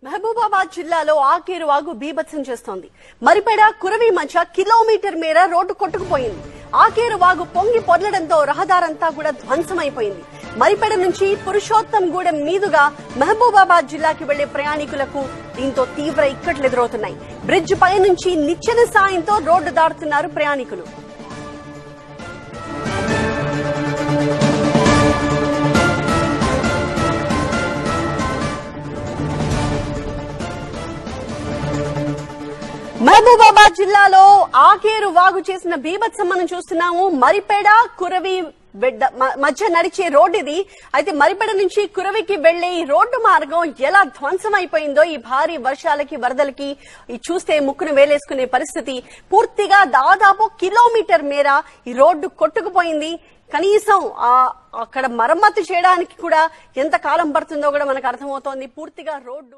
మహబూబాబాద్ జిల్లాలో ఆకేరు వాగు బీభత్సం చేస్తోంది. మరిపేడ కురవి మధ్య కిలోమీటర్ మేర రోడ్డు కొట్టుకుపోయింది. ఆకేరు వాగు పొంగి పొర్లడంతో రహదారంతా కూడా ధ్వంసమైపోయింది. మరిపేడ నుంచి పురుషోత్తంగూడెం మీదుగా మహబూబాబాద్ జిల్లాకి వెళ్లే ప్రయాణికులకు దీంతో తీవ్ర ఇక్కట్లు ఎదురవుతున్నాయి. బ్రిడ్జ్ పై నుంచి నిచ్చెన సాయంతో రోడ్డు దాటుతున్నారు ప్రయాణికులు. మహబూబాబాద్ జిల్లాలో ఆకేరు వాగు చేసిన బీభత్సం మనం చూస్తున్నాము. మరిపేడ కురవి మధ్య నడిచే రోడ్డు ఇది. అయితే మరిపేడ నుంచి కురవికి వెళ్లే ఈ రోడ్డు మార్గం ఎలా ధ్వంసం అయిపోయిందో ఈ భారీ వర్షాలకి వరదలకి చూస్తే ముక్కును వేలేసుకునే పరిస్థితి. పూర్తిగా దాదాపు కిలోమీటర్ మేర ఈ రోడ్డు కొట్టుకుపోయింది. కనీసం అక్కడ మరమ్మతు చేయడానికి కూడా ఎంత కాలం పడుతుందో కూడా మనకు అర్థమవుతోంది. పూర్తిగా రోడ్డు